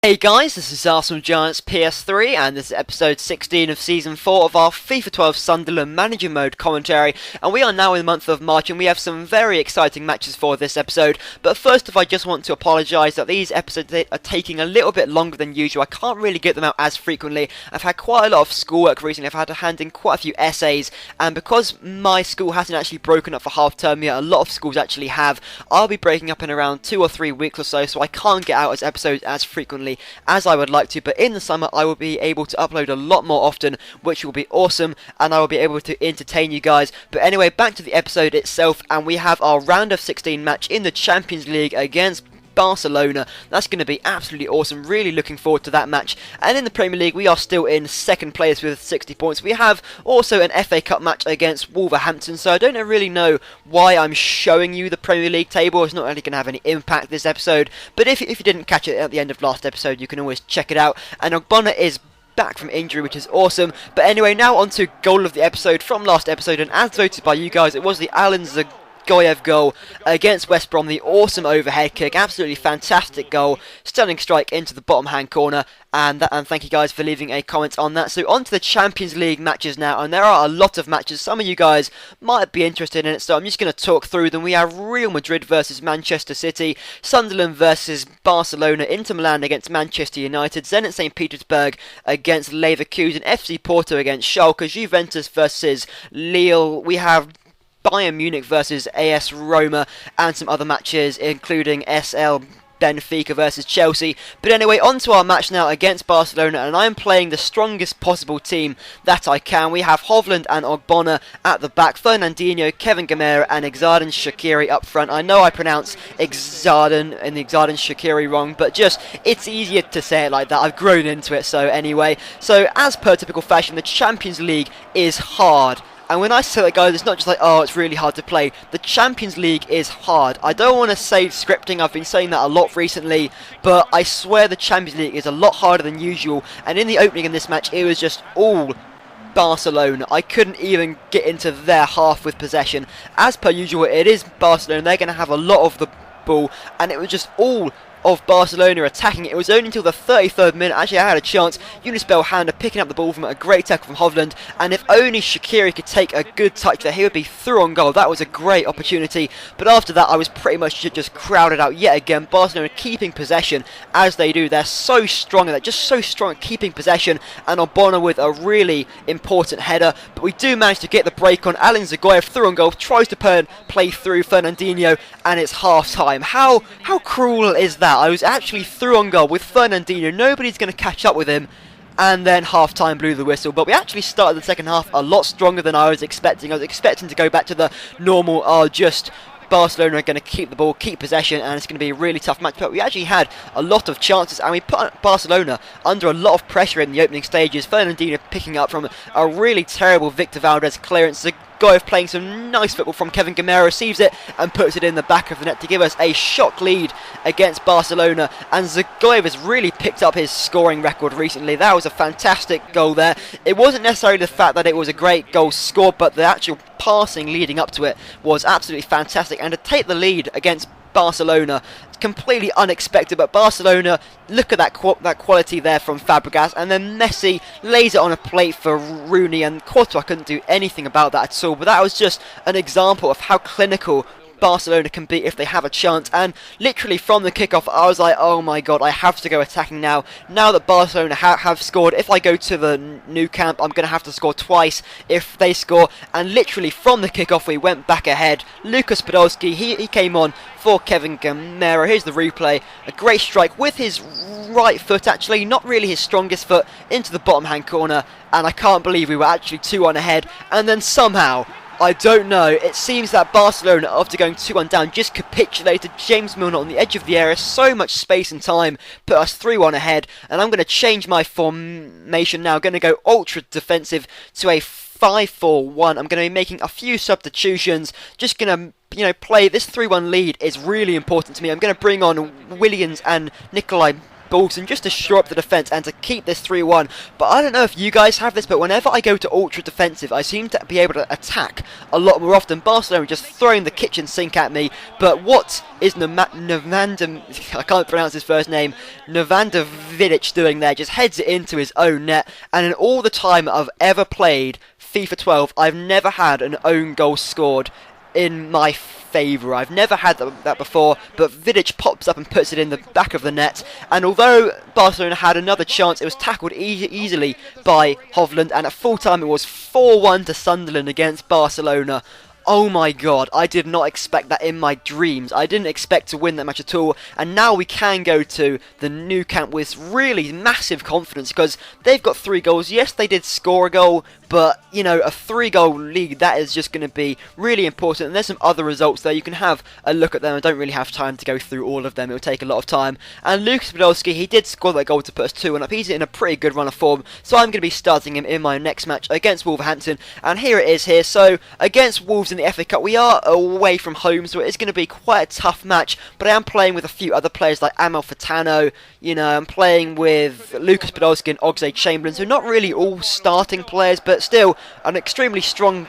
Hey guys, this is Arsenal Giants PS3 and this is episode 16 of season 4 of our FIFA 12 Sunderland Manager Mode commentary, and we are now in the month of March and we have some very exciting matches for this episode. But first off, I just want to apologise that these episodes are taking a little bit longer than usual. I can't really get them out as frequently. I've had quite a lot of schoolwork recently. I've had to hand in quite a few essays, and because my school hasn't actually broken up for half term yet, a lot of schools actually have, I'll be breaking up in around 2 or 3 weeks or so I can't get out as episodes as frequently as I would like to. But in the summer I will be able to upload a lot more often, which will be awesome, and I will be able to entertain you guys. But anyway, back to the episode itself, and we have our round of 16 match in the Champions League against Barcelona. That's going to be absolutely awesome. Really looking forward to that match. And in the Premier League, we are still in second place with 60 points. We have also an FA Cup match against Wolverhampton, so I don't really know why I'm showing you the Premier League table. It's not really going to have any impact this episode, but if you didn't catch it at the end of last episode, you can always check it out. And Ogbonna is back from injury, which is awesome. But anyway, now on to goal of the episode from last episode, and as voted by you guys, it was the Alan Zagoyev goal against West Brom. The awesome overhead kick, absolutely fantastic goal, stunning strike into the bottom hand corner, and thank you guys for leaving a comment on that. So on to the Champions League matches now, and there are a lot of matches. Some of you guys might be interested in it, so I'm just going to talk through them. We have Real Madrid versus Manchester City, Sunderland versus Barcelona, Inter Milan against Manchester United, Zenit St. Petersburg against Leverkusen, FC Porto against Schalke, Juventus versus Lille. We have Bayern Munich versus AS Roma, and some other matches including SL Benfica versus Chelsea. But anyway, on to our match now against Barcelona, and I'm playing the strongest possible team that I can. We have Hovland and Ogbonna at the back, Fernandinho, Kevin Gamera and Xherdan Shaqiri up front. I know I pronounce Xherdan and Xherdan Shaqiri wrong, but just, it's easier to say it like that. I've grown into it. So anyway, so as per typical fashion, the Champions League is hard. And when I say that, guys, it's not just like, oh, it's really hard to play. The Champions League is hard. I don't want to say scripting. I've been saying that a lot recently, but I swear the Champions League is a lot harder than usual. And in the opening in this match, it was just all Barcelona. I couldn't even get into their half with possession. As per usual, it is Barcelona. They're going to have a lot of the ball, and it was just all of Barcelona attacking. It was only until the 33rd minute, actually I had a chance, Yunus Belhanda picking up the ball from a great tackle from Hovland, and if only Shaqiri could take a good touch there, he would be through on goal. That was a great opportunity, but after that I was pretty much just crowded out yet again. Barcelona keeping possession as they do. They're so strong, they're just so strong at keeping possession, and Ogbonna with a really important header, but we do manage to get the break on. Alan Zagoyev through on goal, tries to play through Fernandinho, and it's half time. How cruel is that? I was actually through on goal with Fernandinho, nobody's going to catch up with him, and then half time blew the whistle. But we actually started the second half a lot stronger than I was expecting. I was expecting to go back to the normal, just Barcelona are going to keep the ball, keep possession, and it's going to be a really tough match. But we actually had a lot of chances, and we put Barcelona under a lot of pressure in the opening stages. Fernandinho picking up from a really terrible Victor Valdez clearance. Zagoyev playing some nice football from Kevin Gamera, receives it and puts it in the back of the net to give us a shock lead against Barcelona. And Zagoyev has really picked up his scoring record recently. That was a fantastic goal there. It wasn't necessarily the fact that it was a great goal scored, but the actual passing leading up to it was absolutely fantastic. And to take the lead against Barcelona, completely unexpected, but Barcelona, look at that quality there from Fabregas, and then Messi lays it on a plate for Rooney, and Courtois couldn't do anything about that at all. But that was just an example of how clinical Barcelona can be if they have a chance. And literally from the kickoff I was like, oh my god, I have to go attacking now that Barcelona have scored. If I go to the new camp, I'm going to have to score twice if they score. And literally from the kickoff we went back ahead. Lucas Podolski, he came on for Kevin Gamera. Here's the replay. A great strike with his right foot, actually not really his strongest foot, into the bottom hand corner, and I can't believe we were actually 2-1 ahead. And then somehow, I don't know, it seems that Barcelona, after going 2-1 down, just capitulated. James Milner on the edge of the area, so much space and time, put us 3-1 ahead. And I'm going to change my formation now. I'm going to go ultra defensive to a 5-4-1. I'm going to be making a few substitutions, just going to play. This 3-1 lead is really important to me. I'm going to bring on Williams and Nikolai Bolton just to shore up the defence and to keep this 3-1. But I don't know if you guys have this, but whenever I go to ultra defensive, I seem to be able to attack a lot more often. Barcelona just throwing the kitchen sink at me. But what is Novander, I can't pronounce his first name, Novander Vidic doing there? Just heads it into his own net. And in all the time I've ever played FIFA 12, I've never had an own goal scored in my favour. I've never had that before, but Vidic pops up and puts it in the back of the net, and although Barcelona had another chance, it was tackled easily by Hovland, and at full time it was 4-1 to Sunderland against Barcelona. Oh my god, I did not expect that in my dreams. I didn't expect to win that match at all, and now we can go to the new camp with really massive confidence because they've got 3 goals. Yes, they did score a goal, but, you know, a 3-goal lead, that is just going to be really important. And there's some other results there. You can have a look at them. I don't really have time to go through all of them. It will take a lot of time. And Lucas Podolski, he did score that goal to put us 2-1 up. He's in a pretty good run of form. So I'm going to be starting him in my next match against Wolverhampton. And here it is here. So against Wolves in the FA Cup, we are away from home. So it's going to be quite a tough match. But I am playing with a few other players like Amel Furtado. You know, I'm playing with Lucas Podolski and Oxlade-Chamberlain. So not really all starting players, but still an extremely strong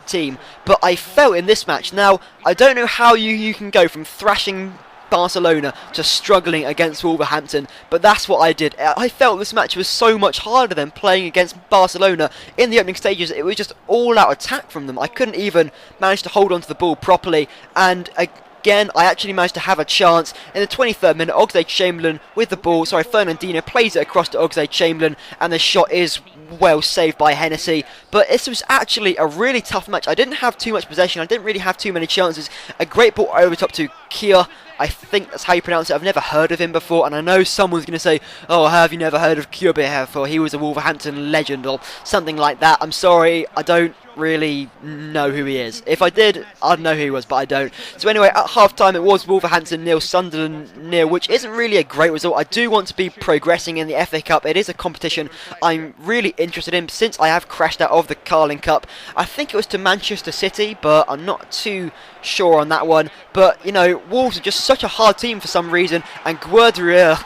team. But I felt in this match, now I don't know how you can go from thrashing Barcelona to struggling against Wolverhampton, but that's what I did. I felt this match was so much harder than playing against Barcelona. In the opening stages, it was just all out attack from them. I couldn't even manage to hold on to the ball properly, and again, I actually managed to have a chance. In the 23rd minute, Oxlade-Chamberlain with the ball, Fernandinho plays it across to Oxlade-Chamberlain, and the shot is well saved by Hennessy. But this was actually a really tough match. I didn't have too much possession, I didn't really have too many chances. A great ball over top to Kier, I think that's how you pronounce it. I've never heard of him before, and I know someone's going to say, oh, have you never heard of Kier before? He was a Wolverhampton legend or something like that. I'm sorry, I don't really know who he is. If I did, I'd know who he was, but I don't. So anyway, at half-time it was Wolverhampton 0, Sunderland 0, which isn't really a great result. I do want to be progressing in the FA Cup. It is a competition I'm really interested in since I have crashed out of the Carling Cup. I think it was to Manchester City, but I'm not too sure on that one. But, you know, Wolves are just such a hard team for some reason, and Guardiola,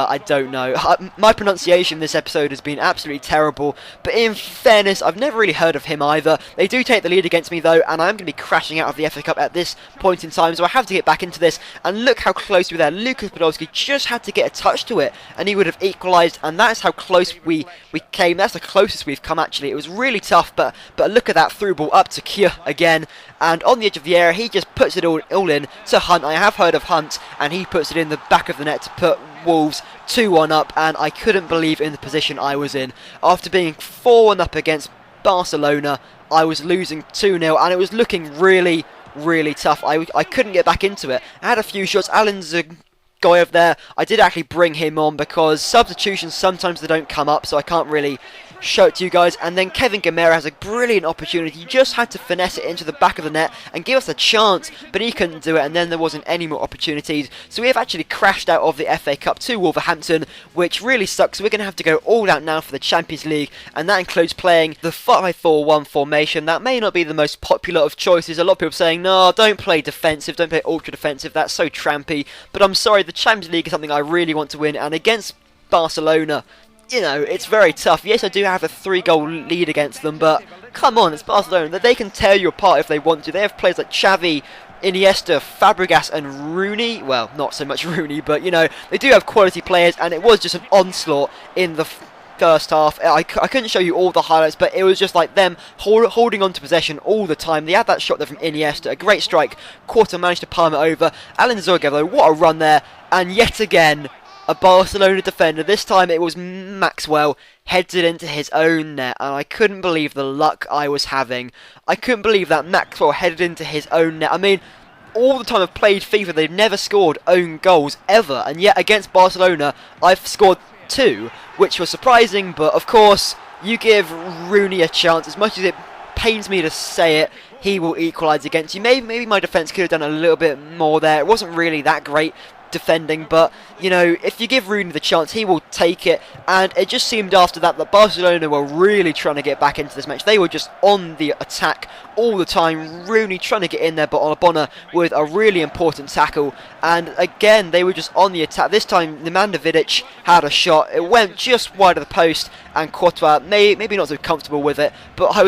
I don't know. My pronunciation in this episode has been absolutely terrible, but in fairness, I've never really heard of him either. They do take the lead against me though, and I'm going to be crashing out of the FA Cup at this point in time, so I have to get back into this. And look how close we were there. Lucas Podolski just had to get a touch to it, and he would have equalised, and that's how close we came. That's the closest we've come, actually. It was really tough, but look at that through ball up to Kier again, and on the edge of the area, he just puts it all in to Hunt. I have heard of Hunt, and he puts it in the back of the net to put Wolves 2-1 up, and I couldn't believe in the position I was in. After being 4-1 up against Barcelona, I was losing 2-0, and it was looking really, really tough. I couldn't get back into it. I had a few shots. Alan's a guy over there. I did actually bring him on because substitutions, sometimes they don't come up, so I can't really show it to you guys. And then Kevin Gamera has a brilliant opportunity. He just had to finesse it into the back of the net and give us a chance, but he couldn't do it, and then there wasn't any more opportunities. So we have actually crashed out of the FA Cup to Wolverhampton, which really sucks. We're going to have to go all out now for the Champions League, and that includes playing the 5-4-1 formation. That may not be the most popular of choices. A lot of people saying, no, don't play defensive, don't play ultra defensive, that's so trampy. But I'm sorry, the Champions League is something I really want to win, and against Barcelona, you know, it's very tough. Yes, I do have a 3-goal lead against them, but come on, it's Barcelona. They can tear you apart if they want to. They have players like Xavi, Iniesta, Fabregas and Rooney. Well, not so much Rooney, but, you know, they do have quality players, and it was just an onslaught in the first half. I couldn't show you all the highlights, but it was just like them holding on to possession all the time. They had that shot there from Iniesta, a great strike. Quarter managed to palm it over. Alan Zorga, though, what a run there. And yet again, a Barcelona defender, this time it was Maxwell, heads it into his own net, and I couldn't believe the luck I was having. I couldn't believe that Maxwell headed into his own net. I mean, all the time I've played FIFA, they've never scored own goals, ever, and yet against Barcelona, I've scored 2, which was surprising, but of course, you give Rooney a chance. As much as it pains me to say it, he will equalise against you. Maybe my defence could have done a little bit more there. It wasn't really that great. defending, but you know, if you give Rooney the chance, he will take it. And it just seemed after that that Barcelona were really trying to get back into this match. They were just on the attack all the time. Rooney trying to get in there, but Bonner with a really important tackle. And again, they were just on the attack. This time, Nemanja Vidic had a shot. It went just wide of the post, and Courtois maybe not so comfortable with it. But I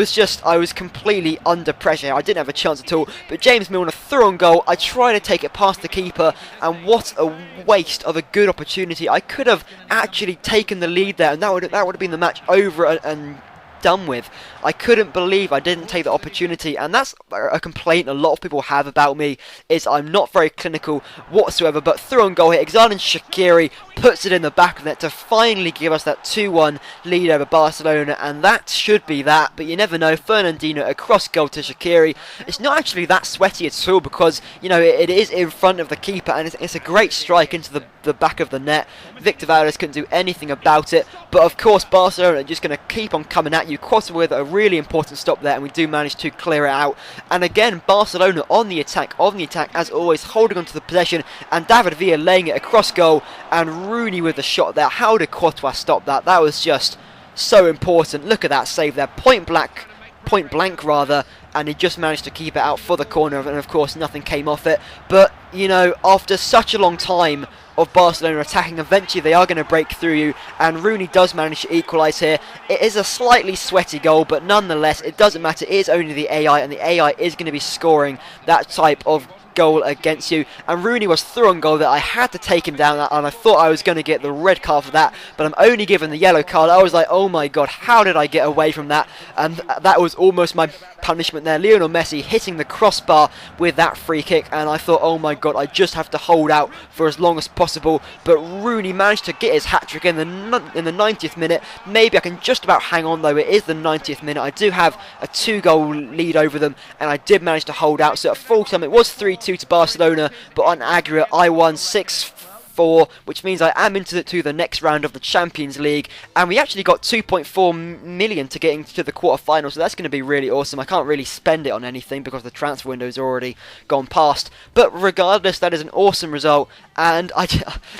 was completely under pressure. I didn't have a chance at all. But James Milner threw on goal. I tried to take it past the keeper, and what a waste of a good opportunity. I could have actually taken the lead there, and that would have been the match over and done with. I couldn't believe I didn't take the opportunity, and that's a complaint a lot of people have about me, is I'm not very clinical whatsoever. But through on goal here, Xherdan Shaqiri puts it in the back of the net to finally give us that 2-1 lead over Barcelona, and that should be that, but you never know. Fernandinho across goal to Shaqiri. It's not actually that sweaty at all, because you know it is in front of the keeper, and it's a great strike into the back of the net. Victor Valdes couldn't do anything about it, but of course Barcelona are just going to keep on coming at you. Courtois with a really important stop there, and we do manage to clear it out. And again, Barcelona on the attack as always, holding on to the possession, and David Villa laying it across goal, and Rooney with the shot there. How did Courtois stop that? That was just so important. Look at that save there, point blank rather, and he just managed to keep it out for the corner, and of course nothing came off it. But you know, after such a long time of Barcelona attacking, eventually they are going to break through you, and Rooney does manage to equalise here. It is a slightly sweaty goal, but nonetheless it doesn't matter. It is only the AI, and the AI is going to be scoring that type of goal against you. And Rooney was through on goal that I had to take him down, and I thought I was going to get the red card for that, but I'm only given the yellow card. I was like, oh my god, how did I get away from that? And that was almost my punishment there. Lionel Messi hitting the crossbar with that free kick, and I thought, oh my god, I just have to hold out for as long as possible. But Rooney managed to get his hat-trick in the 90th minute. Maybe I can just about hang on, though. It is the 90th minute. I do have a 2-goal lead over them, and I did manage to hold out. So at full time it was 3-2 to Barcelona, but on aggregate I won 6-4, which means I am into the next round of the Champions League, and we actually got 2.4 million to get into the quarterfinals, so that's going to be really awesome. I can't really spend it on anything because the transfer window is already gone past, but regardless, that is an awesome result, and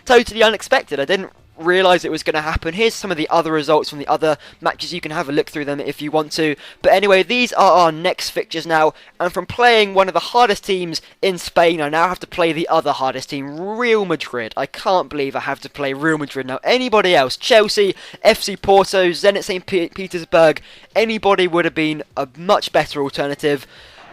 totally unexpected. I didn't realise it was going to happen. Here's some of the other results from the other matches. You can have a look through them if you want to. But anyway, these are our next fixtures now, and from playing one of the hardest teams in Spain, I now have to play the other hardest team, Real Madrid. I can't believe I have to play Real Madrid now. Anybody else, Chelsea, FC Porto, Zenit St. Petersburg, anybody would have been a much better alternative.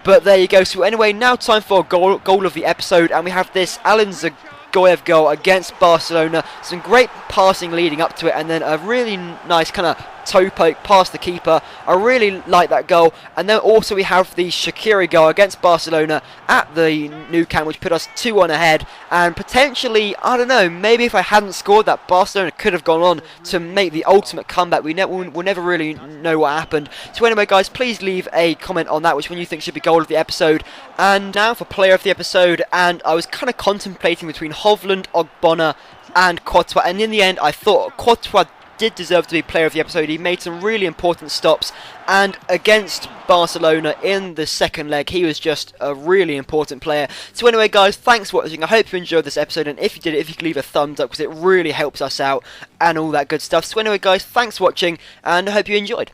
But there you go. So anyway, now time for goal of the episode, and we have this Alan Zagoyev goal against Barcelona. Some great passing leading up to it, and then a really nice kind of toe poke past the keeper. I really like that goal. And then also we have the Shaqiri goal against Barcelona at the Nou Camp, which put us 2-1 ahead, and potentially, I don't know, maybe if I hadn't scored that, Barcelona could have gone on to make the ultimate comeback. We'll never really know what happened. So anyway guys, please leave a comment on that, which one you think should be goal of the episode. And now for player of the episode, and I was kind of contemplating between Hovland, Ogbonna and Courtois, and in the end I thought Courtois did deserve to be player of the episode. He made some really important stops, and against Barcelona in the second leg, he was just a really important player. So anyway guys, thanks for watching. I hope you enjoyed this episode, and if you did, if you could leave a thumbs up, because it really helps us out and all that good stuff. So anyway guys, thanks for watching, and I hope you enjoyed.